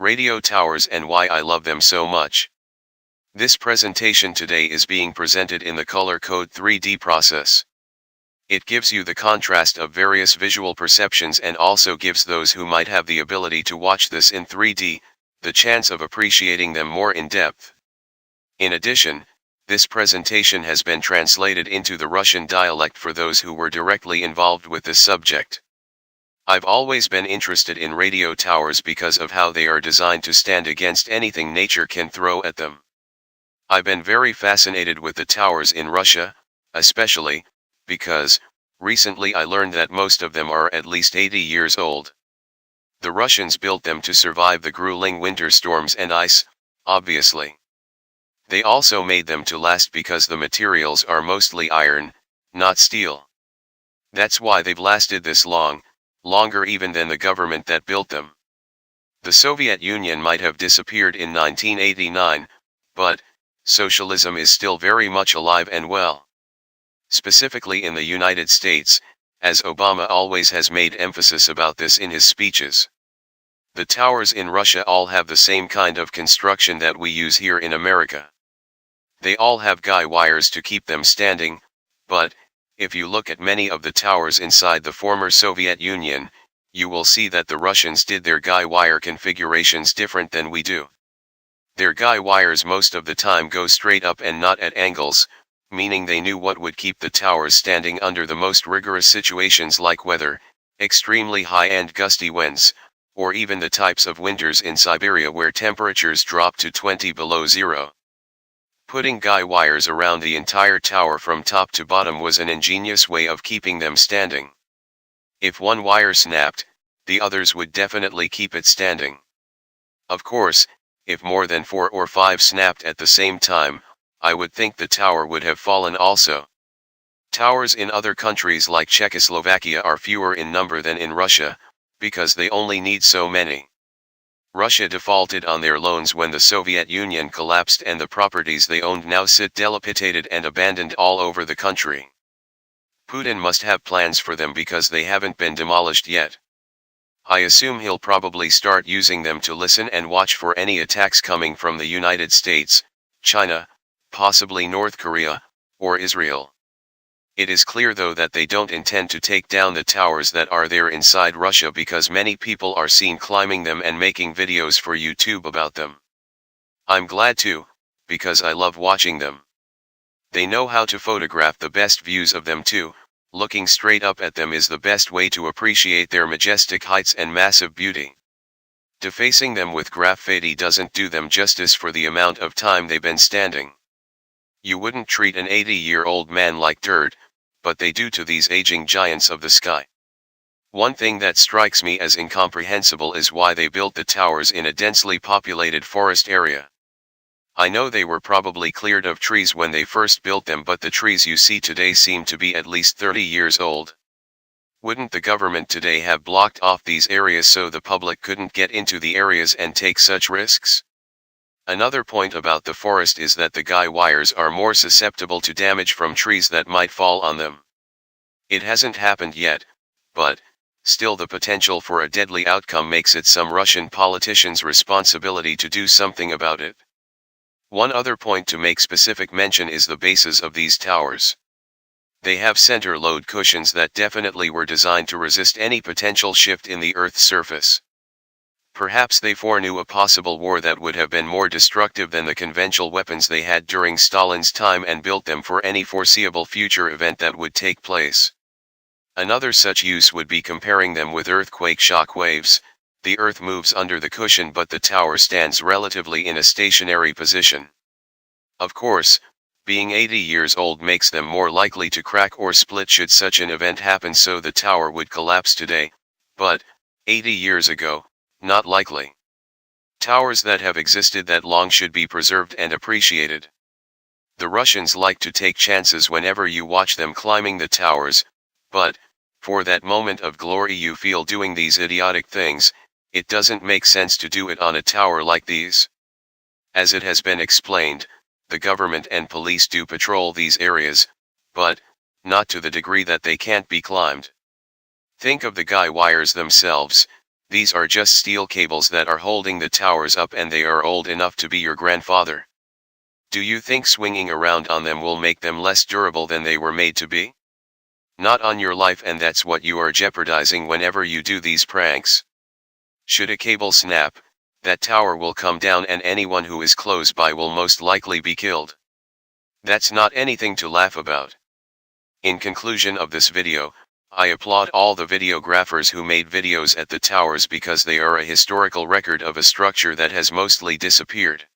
Radio towers and why I love them so much. This presentation today is being presented in the color code 3D process. It gives you the contrast of various visual perceptions and also gives those who might have the ability to watch this in 3D, the chance of appreciating them more in depth. In addition, this presentation has been translated into the Russian dialect for those who were directly involved with this subject. I've always been interested in radio towers because of how they are designed to stand against anything nature can throw at them. I've been very fascinated with the towers in Russia, especially because recently I learned that most of them are at least 80 years old. The Russians built them to survive the grueling winter storms and ice, obviously. They also made them to last because the materials are mostly iron, not steel. That's why they've lasted this long, longer even than the government that built them. The Soviet Union might have disappeared in 1989, but socialism is still very much alive and well. Specifically in the United States, as Obama always has made emphasis about this in his speeches. The towers in Russia all have the same kind of construction that we use here in America. They all have guy wires to keep them standing, but if you look at many of the towers inside the former Soviet Union, you will see that the Russians did their guy wire configurations different than we do. Their guy wires most of the time go straight up and not at angles, meaning they knew what would keep the towers standing under the most rigorous situations like weather, extremely high and gusty winds, or even the types of winters in Siberia where temperatures drop to 20 below zero. Putting guy wires around the entire tower from top to bottom was an ingenious way of keeping them standing. If one wire snapped, the others would definitely keep it standing. Of course, if more than 4 or 5 snapped at the same time, I would think the tower would have fallen also. Towers in other countries like Czechoslovakia are fewer in number than in Russia, because they only need so many. Russia defaulted on their loans when the Soviet Union collapsed and the properties they owned now sit dilapidated and abandoned all over the country. Putin must have plans for them because they haven't been demolished yet. I assume he'll probably start using them to listen and watch for any attacks coming from the United States, China, possibly North Korea, or Israel. It is clear though that they don't intend to take down the towers that are there inside Russia because many people are seen climbing them and making videos for YouTube about them. I'm glad too, because I love watching them. They know how to photograph the best views of them too. Looking straight up at them is the best way to appreciate their majestic heights and massive beauty. Defacing them with graffiti doesn't do them justice for the amount of time they've been standing. You wouldn't treat an 80-year-old man like dirt, but they do to these aging giants of the sky. One thing that strikes me as incomprehensible is why they built the towers in a densely populated forest area. I know they were probably cleared of trees when they first built them, but the trees you see today seem to be at least 30 years old. Wouldn't the government today have blocked off these areas so the public couldn't get into the areas and take such risks? Another point about the forest is that the guy wires are more susceptible to damage from trees that might fall on them. It hasn't happened yet, but still the potential for a deadly outcome makes it some Russian politicians' responsibility to do something about it. One other point to make specific mention is the bases of these towers. They have center load cushions that definitely were designed to resist any potential shift in the Earth's surface. Perhaps they foreknew a possible war that would have been more destructive than the conventional weapons they had during Stalin's time and built them for any foreseeable future event that would take place. Another such use would be comparing them with earthquake shock waves. The Earth moves under the cushion but the tower stands relatively in a stationary position. Of course, being 80 years old makes them more likely to crack or split should such an event happen, so the tower would collapse today, but 80 years ago, not likely. Towers that have existed that long should be preserved and appreciated. The Russians like to take chances whenever you watch them climbing the towers, but, for that moment of glory you feel doing these idiotic things, it doesn't make sense to do it on a tower like these. As it has been explained, the government and police do patrol these areas, but not to the degree that they can't be climbed. Think of the guy wires themselves. these are just steel cables that are holding the towers up, and they are old enough to be your grandfather. Do you think swinging around on them will make them less durable than they were made to be? Not on your life, and that's what you are jeopardizing whenever you do these pranks. Should a cable snap, that tower will come down and anyone who is close by will most likely be killed. That's not anything to laugh about. In conclusion of this video, I applaud all the videographers who made videos at the towers because they are a historical record of a structure that has mostly disappeared.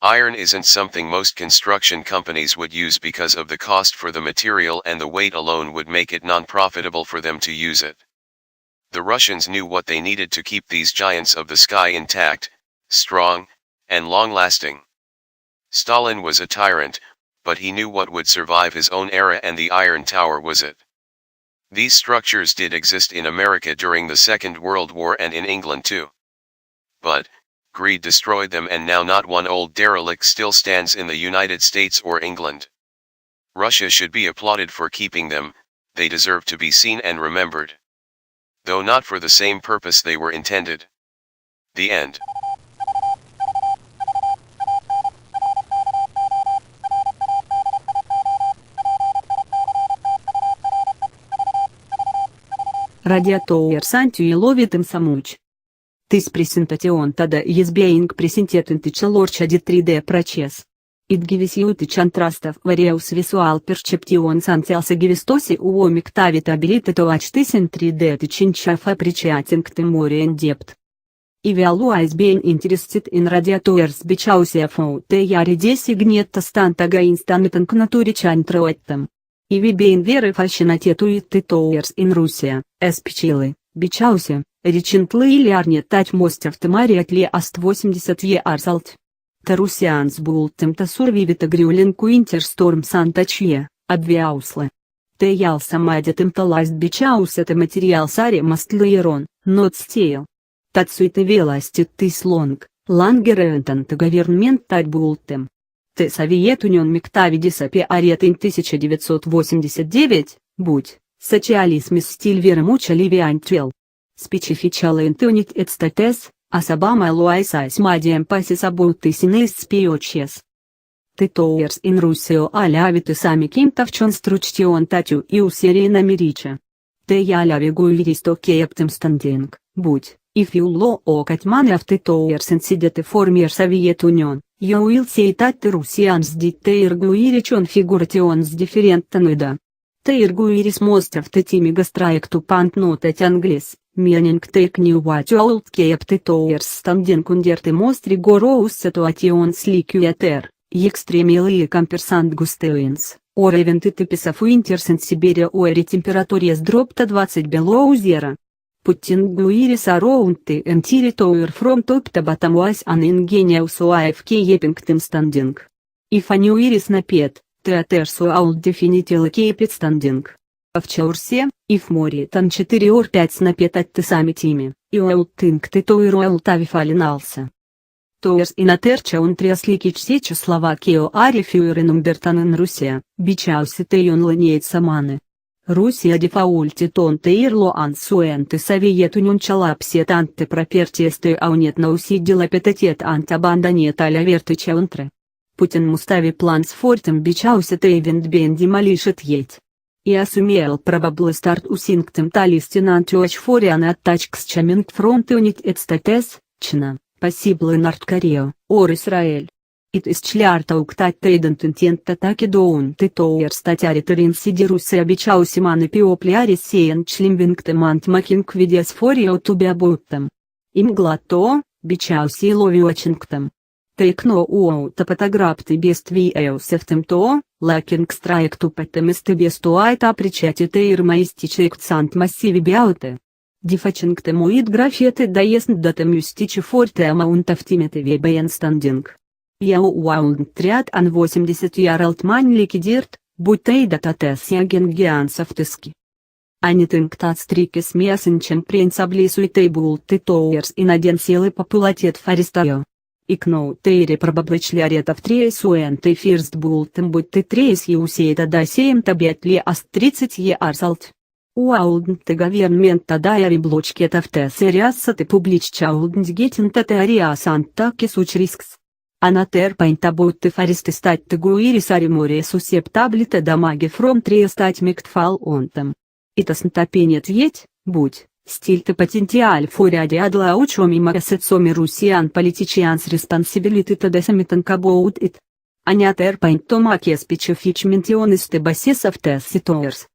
Iron isn't something most construction companies would use because of the cost for the material, and the weight alone would make it non-profitable for them to use it. The Russians knew what they needed to keep these giants of the sky intact, strong, and long-lasting. Stalin was a tyrant, but he knew what would survive his own era, and the Iron Tower was it. These structures did exist in America during the Second World War and in England too. But greed destroyed them, and now not one old derelict still stands in the United States or England. Russia should be applauded for keeping them, they deserve to be seen and remembered. Though not for the same purpose they were intended. The end. Radiators anti-lovit самуч. Тис презентацион тада избеинг презентетентича лорчади 3D процесс. It gives you the contrast of various visual perceptions until givistosi uomik tavit ability to watch this in 3D change of appreciating the more in depth. If you always being interested in radiators because of they are designated stantaga instantang naturichan этом. If you being very fascinated to it towers in Russia, especially, because, recently learned that most of them are at least 80 years old. The Russians built them to survive the grueling winter storms and touch, obviously. They also made them to last because the materials are mostly iron, not steel. That's why they lasted this long, longer than the government that built them. The Soviet Union мигта disappeared in 1989, but socialism is still very much alive and well. Specifically in the United States, as Obama always has made emphasis about this in his speeches. The towers in Russia allow sami kim-то в construction тату и усерие намерича. They allow guiris to keep them standing, but, if you look at many of the towers inside the former Soviet Union, you will see that the Russians did their guiris configurations different than their guiris most of the time strike to point not at English. Meaning they knew what old kept the towers standing under the most rigorous situations like weather, extremely comparisons gustings, or even the types of winters in Siberia where temperatures dropped to 20 below zero. Putting guiris around the entire tower from top to bottom was an ingenious way of keeping them standing. If a new iris snapped, the others will definitely keep it standing. В Чаурсе, if more than 4 or 5 снапет at the same time, you will think the tower will have fallen also. Towers in a tertium triaslikic сечу Словакию are fewer numbered than in Russia, because they only need some. Russia defaulted on their loans when the Soviet Union collapsed and the properties they owned now dilapidated and abandoned all over the country. Putin must have plans for them because they haven't been demolished yet. И assume probably start using them to listen and to watch foreign attacks coming from the United States, China, possibly North Korea, or Israel. It is clear that they don't intend to take down the towers that are inside Russia because many people are seeing climbing them and making videos for you to be about them. I'm glad to, because I love watching them. Take no out to photograph the best videos of them to, looking strike to put them is the best way to appreciate their majestic and massive beauty. Defaching them with graffiti doesn't that mystic for the amount of time they been standing. You won't treat an 80-year-old man liquidated, but they that attacking giants of the sky. Anything that strikes me as principally suitable to towers in a densely populated forest area. I know they probably cleared of trees when they first built them, but the trees you see that seem to be at least 30 years old. Уаулднте governmenta daiari блочкетавте сериассаты публиччаулднтгетинте теариасанттаки сучрискс. Анатерпайнта будте фаристы стать тегуирисари море сусептаблите дамаги фром трие стать миктфал онтем. Итаснтопенет еть, будь, стильте потенциаль фуряди адла учоми магасецоми русиан политичианс респонсибилити тедесамитанкабоут ит. Анятерпайнт томаки специфичментионисты басесов ситуэрс.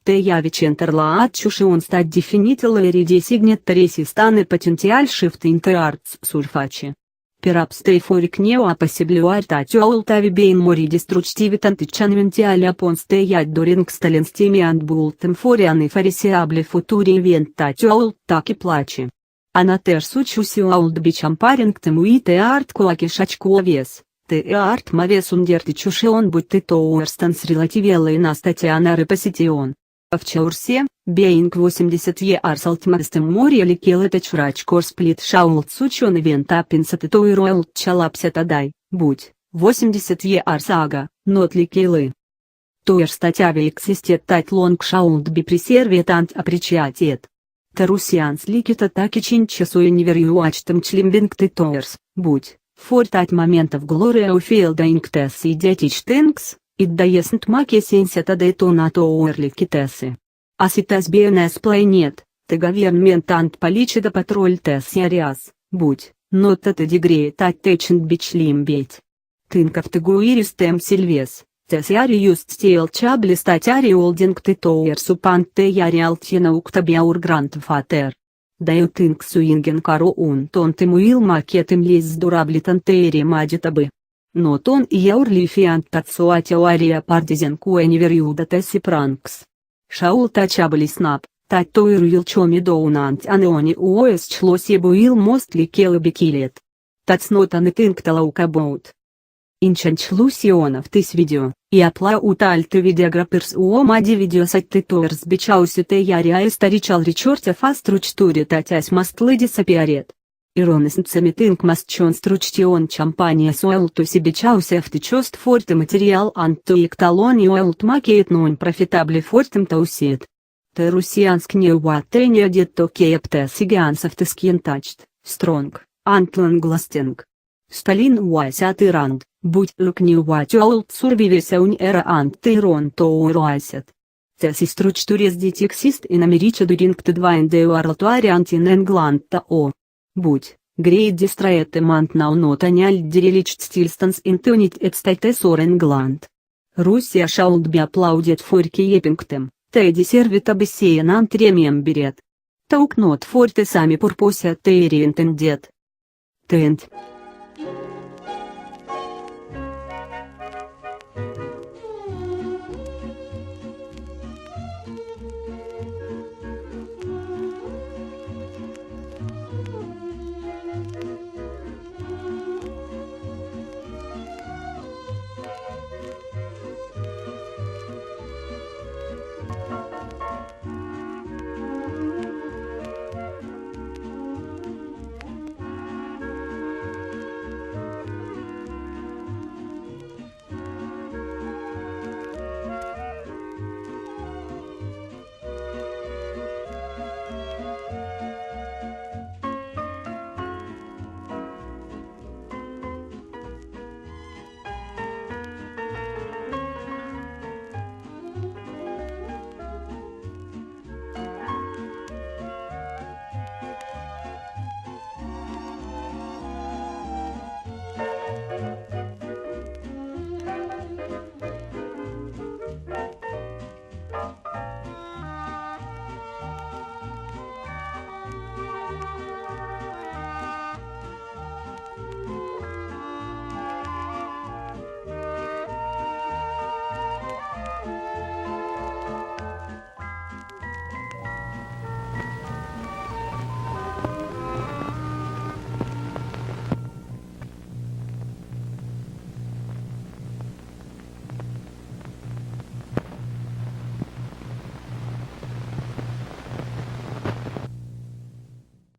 Те явичентерла чушион стать дефинитила ириди сигнет тереси станы потенциаль шифт интерартс сурфачи. Перапстей форик нео апосиблюарта тюаултави бейн мори дестручтивитантичанвентиали апонсте ядь дорингсталенстеми андбултем форианы фарисиабли футури вента тюаул так и плачи. Анатер сучусиуаулдбичампарингтем уите арт кулаки шачкуовес. Те арт мавесундерти чушион будь ты тоуэрстанс релативела и на статианары посетион. В Чаурсе, Бейнг 80 арсалтмастем море ликелета чурач корсплит шаулт сучон ивента пинсатетуируэлт чалапсетадай, будь, 80 арсага, нот ликелы. Туэр статяви эксистет тать лонг шаулт бипресервитант апричиатет. Тарусианс ликета таки чинчесуя неверюачтем члимбинг ты туэрс, будь, фортать моментов глория уфейлда инктес и детичтенкс. Иддаеснт маки сенсета дейтонато уэрли китесы. Аситес бнс плейнет, те говернментант поличида патруль тес яриас, будь, но те дегре тать течент бичлимбеть. Тынков тегуирис тем сильвес, тес яри юст стейл чабли статяри олдинг ты тоуэрсу пант те яри алтина уктабиаур грант фатер. Даю тынк суинген каро ун тон тимуил макетым лез сдураблитан теери мадитабы. Но тон и яурлифиант тацуатиуария пардизен куэниверюда теси пранкс. Шаул тачабли снап, таттоиру илчоми доунант анеони уоэс члосебуил мост ликелы бекилет. Тацнотаны тынкталаукабоут. Инчанчлусионов тыс видео, и апла утальты видеограперс уомади видео сатты тоерс бичауси те ярия историчал речорте фастручтури татясь мастлыди сапиарет. Иронеснцами тынк мастчон стручтион чампания суэлту сибичаусе втычост форте материал антуикталони уэлт макеет нонь профитабли фортем таусет. Те русианск неуатения детто кепте сигиансов тескиентачт, стронг, антлангластинг. Сталин уайсят иранд, будь лукниуатю аулт сурвивесяунь эра антирон тоуруайсет. Тес истручтурес детиксист и намерича дуринг тедвайндеу арлтуари антиненгланд о. Будь, грейд дистраэте мант наунотаняль дереличт стильстанс интонит эдстайтес оренгланд. Руссия шаулдби аплаудет форки епингтем, теди сервит обессеян антремием берет. Таукнот форте сами пурпося тейри интендет. Тент.